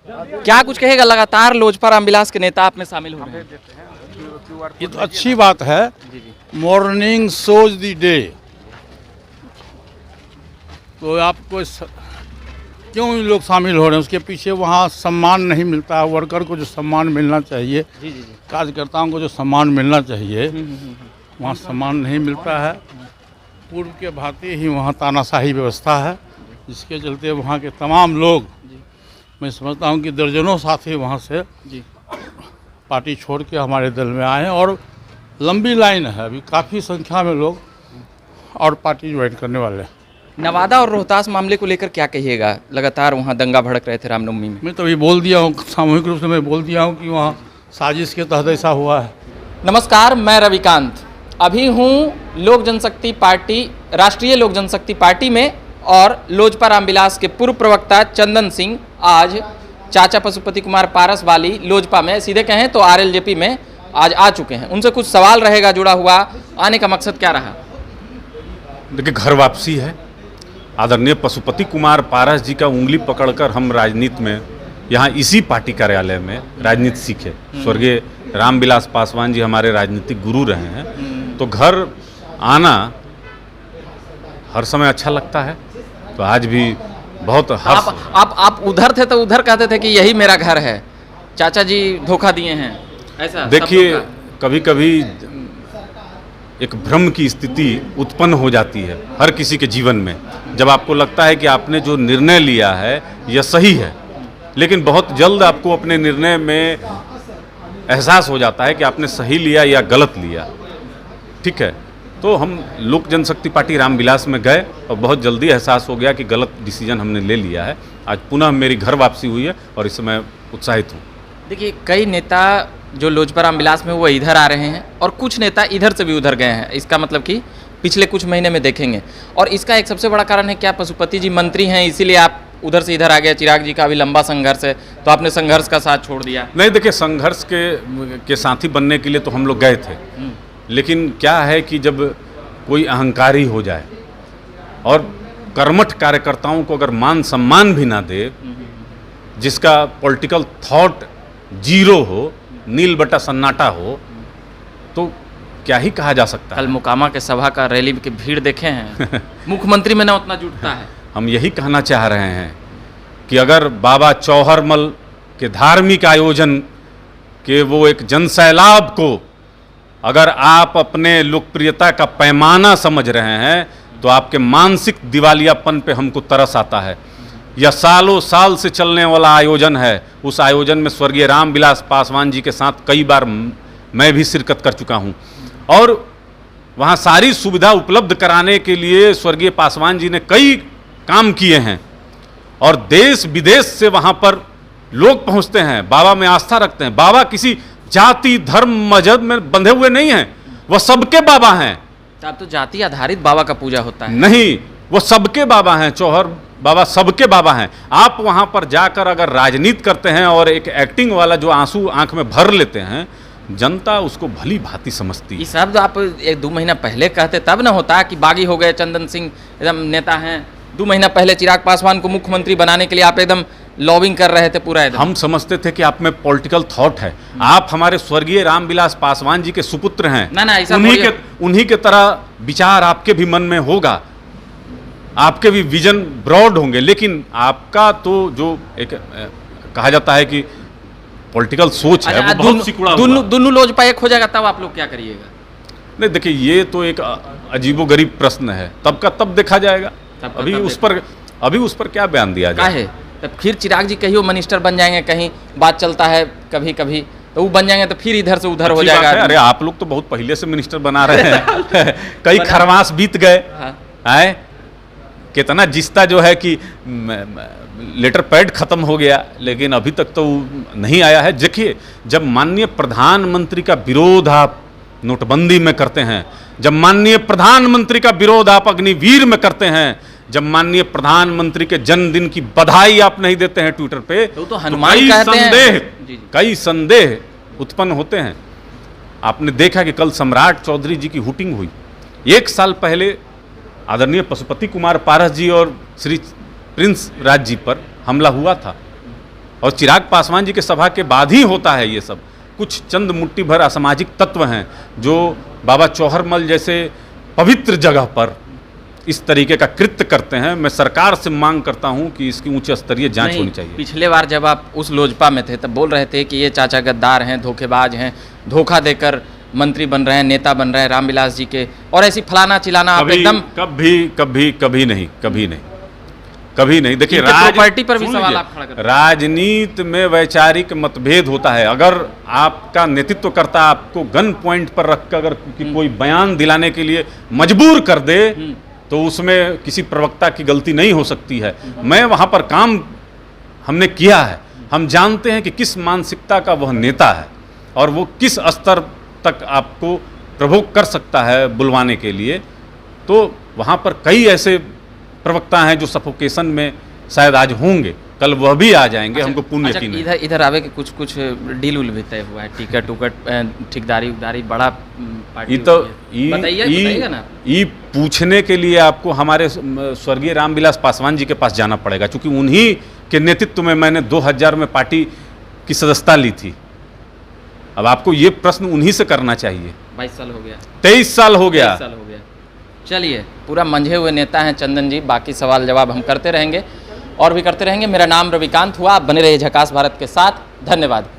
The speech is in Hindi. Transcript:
क्या कुछ कहेगा? लगातार लोजपा रामविलास के नेता आप में शामिल हो रहे हैं। ये तो अच्छी बात है। Morning shows the day. तो आपको क्यों लोग शामिल हो रहे हैं? उसके पीछे वहाँ सम्मान नहीं मिलता है। वर्कर को जो सम्मान मिलना चाहिए, कार्यकर्ताओं को जो सम्मान मिलना चाहिए, वहाँ सम्मान नहीं मिलता है। पूर्व के भांति ही वहाँ तानाशाही व्यवस्था है, जिसके चलते वहाँ के तमाम लोग, मैं समझता हूँ कि दर्जनों साथी वहाँ से पार्टी छोड़ के हमारे दल में आए हैं और लंबी लाइन है। अभी काफ़ी संख्या में लोग और पार्टी ज्वाइन करने वाले हैं। नवादा और रोहतास मामले को लेकर क्या कहिएगा? लगातार वहाँ दंगा भड़क रहे थे रामनवमी में। मैं तो अभी बोल दिया हूँ, सामूहिक रूप से मैं बोल दिया हूँ कि वहाँ साजिश के तहत ऐसा हुआ है। नमस्कार, मैं रविकांत। अभी हूँ लोक जनशक्ति पार्टी, राष्ट्रीय लोक जनशक्ति पार्टी में, और लोजपा रामविलास के पूर्व प्रवक्ता चंदन सिंह आज चाचा पशुपति कुमार पारस वाली लोजपा में, सीधे कहें तो आरएलजेपी में आज आ चुके हैं। उनसे कुछ सवाल रहेगा जुड़ा हुआ। आने का मकसद क्या रहा? देखिए, घर वापसी है। आदरणीय पशुपति कुमार पारस जी का उंगली पकड़कर हम राजनीति में, यहाँ इसी पार्टी कार्यालय में राजनीति सीखे। स्वर्गीय रामविलास पासवान जी हमारे राजनीतिक गुरु रहे हैं, तो घर आना हर समय अच्छा लगता है। तो आज भी बहुत आप उधर थे तो उधर कहते थे कि यही मेरा घर है, चाचा जी धोखा दिए हैं, ऐसा? देखिए, कभी कभी एक भ्रम की स्थिति उत्पन्न हो जाती है हर किसी के जीवन में, जब आपको लगता है कि आपने जो निर्णय लिया है यह सही है, लेकिन बहुत जल्द आपको अपने निर्णय में एहसास हो जाता है कि आपने सही लिया या गलत लिया। ठीक है, तो हम लोक जनशक्ति पार्टी रामविलास में गए और बहुत जल्दी एहसास हो गया कि गलत डिसीजन हमने ले लिया है। आज पुनः मेरी घर वापसी हुई है और इस समय उत्साहित हूँ। देखिए, कई नेता जो लोजपा रामविलास में वो इधर आ रहे हैं और कुछ नेता इधर से भी उधर गए हैं। इसका मतलब कि पिछले कुछ महीने में देखेंगे, और इसका एक सबसे बड़ा कारण है क्या? पशुपति जी मंत्री हैं, इसीलिए आप उधर से इधर आ गए। चिराग जी का अभी लंबा संघर्ष है, तो आपने संघर्ष का साथ छोड़ दिया। नहीं, देखिए, संघर्ष के साथी बनने के लिए तो हम लोग गए थे, लेकिन क्या है कि जब कोई अहंकारी हो जाए और कर्मठ कार्यकर्ताओं को अगर मान सम्मान भी ना दे, जिसका पॉलिटिकल थॉट जीरो हो, नील बटा सन्नाटा हो, तो क्या ही कहा जा सकता है। कल मोकामा के सभा का रैली की भीड़ देखे हैं, मुख्यमंत्री में ना उतना जुटता है। हम यही कहना चाह रहे हैं कि अगर बाबा चौहरमल के धार्मिक आयोजन के वो एक जनसैलाब को अगर आप अपने लोकप्रियता का पैमाना समझ रहे हैं, तो आपके मानसिक दिवालियापन पे हमको तरस आता है। यह सालों साल से चलने वाला आयोजन है। उस आयोजन में स्वर्गीय रामविलास पासवान जी के साथ कई बार मैं भी शिरकत कर चुका हूं, और वहां सारी सुविधा उपलब्ध कराने के लिए स्वर्गीय पासवान जी ने कई काम किए हैं, और देश विदेश से वहां पर लोग पहुंचते हैं, बाबा में आस्था रखते हैं। बाबा किसी जाति धर्म मजहब में बंधे हुए नहीं हैं, वह सबके बाबा हैं। अब तो जाति आधारित बाबा का पूजा होता है। नहीं, वो सबके बाबा हैं। चौहर बाबा सबके बाबा हैं। आप वहां पर जाकर अगर राजनीति करते हैं और एक एक्टिंग वाला जो आंसू आंख में भर लेते हैं, जनता उसको भली भांति समझती है। ये शब्द आप 1-2 महीना पहले कहते तब ना होता कि बागी हो गए चंदन सिंह एकदम नेता हैं। 2 महीना पहले चिराग पासवान को मुख्यमंत्री बनाने के लिए आप एकदम लॉबिंग कर रहे थे पूरा एकदम। हम समझते थे कि आप में पॉलिटिकल थॉट है। आप हमारे स्वर्गीय रामविलास पासवान जी के सुपुत्र हैं। ना ऐसा उन्हीं के तरह विचार आपके भी मन में होगा, आपके भी विजन ब्रॉड होंगे, लेकिन आपका तो जो एक कहा जाता है कि पॉलिटिकल सोच है, वो बहुत सिकुड़ा हुआ है। दोनों लोजपा एक हो जाएगा तब आप लोग क्या करिएगा? नहीं, देखिए, ये तो एक अजीबोगरीब प्रश्न है। तब का तब देखा जाएगा। अभी उस पर क्या बयान दिया जाए? तब फिर चिराग जी कहीं वो मिनिस्टर बन जाएंगे, कहीं बात चलता है कभी कभी, तो वो बन जाएंगे तो फिर इधर से उधर हो जाएगा। अरे आप लोग तो बहुत पहले से मिनिस्टर बना रहे हैं। कई खरमास बीत गए। हाँ। कितना जिस्ता जो है कि लेटर पैड खत्म हो गया, लेकिन अभी तक तो नहीं आया है। देखिए, जब माननीय प्रधानमंत्री का विरोध आप नोटबंदी में करते हैं, जब माननीय प्रधानमंत्री का विरोध आप अग्निवीर में करते हैं, जब माननीय प्रधानमंत्री के जन्मदिन की बधाई आप नहीं देते हैं ट्विटर पे, तो हनुमान कहते हैं। कई संदेह उत्पन्न होते हैं। आपने देखा कि कल सम्राट चौधरी जी की हुटिंग हुई। 1 साल पहले आदरणीय पशुपति कुमार पारस जी और श्री प्रिंस राज जी पर हमला हुआ था। और चिराग पासवान जी के सभा के बाद ही होता है ये सब। कुछ चंद मुट्ठी भर असामाजिक तत्व हैं जो बाबा चौहरमल जैसे पवित्र जगह पर इस तरीके का कृत्य करते हैं। मैं सरकार से मांग करता हूं कि इसकी उच्च स्तरीय जांच नहीं, होनी चाहिए। पिछले बार जब आप उस लोजपा में थे तब बोल रहे थे कि ये चाचा गद्दार हैं, धोखेबाज हैं, धोखा देकर मंत्री बन रहे हैं, नेता बन रहे हैं रामविलास जी के, और ऐसी फलाना चिलाना आप एकदम कभी नहीं। देखिए, प्रॉपर्टी पर भी सवाल आप खड़ा करते हैं। राजनीति में वैचारिक मतभेद होता है। अगर आपका नेतृत्वकर्ता आपको गन पॉइंट पर रखकर अगर कोई बयान दिलाने के लिए मजबूर कर दे तो उसमें किसी प्रवक्ता की गलती नहीं हो सकती है। मैं वहां पर काम हमने किया है, हम जानते हैं कि किस मानसिकता का वह नेता है और वो किस स्तर तक आपको प्रवोक कर सकता है बुलवाने के लिए। तो वहाँ पर कई ऐसे प्रवक्ता हैं जो सफोकेशन में शायद आज होंगे, कल वह भी आ जाएंगे। हमको पूर्ण यकीन है। इधर आवे के कुछ डील उल भी तय हुआ है, टिकट उकट, ठेकेदारी उकदारी, बड़ा पार्टी तो बताइएगा ना। ये पूछने के लिए आपको हमारे स्वर्गीय रामविलास पासवान जी के पास जाना पड़ेगा, क्योंकि उन्हीं के नेतृत्व में मैंने 2000 में पार्टी की सदस्यता ली थी। अब आपको ये प्रश्न उन्हीं से करना चाहिए। 22 साल हो गया, 23 साल हो गया। 23 साल हो गया। चलिए, पूरा मंझे हुए नेता हैं चंदन जी। बाकी सवाल जवाब हम करते रहेंगे और भी करते रहेंगे। मेरा नाम रविकांत हुआ। आप बने रहिए झकास भारत के साथ। धन्यवाद।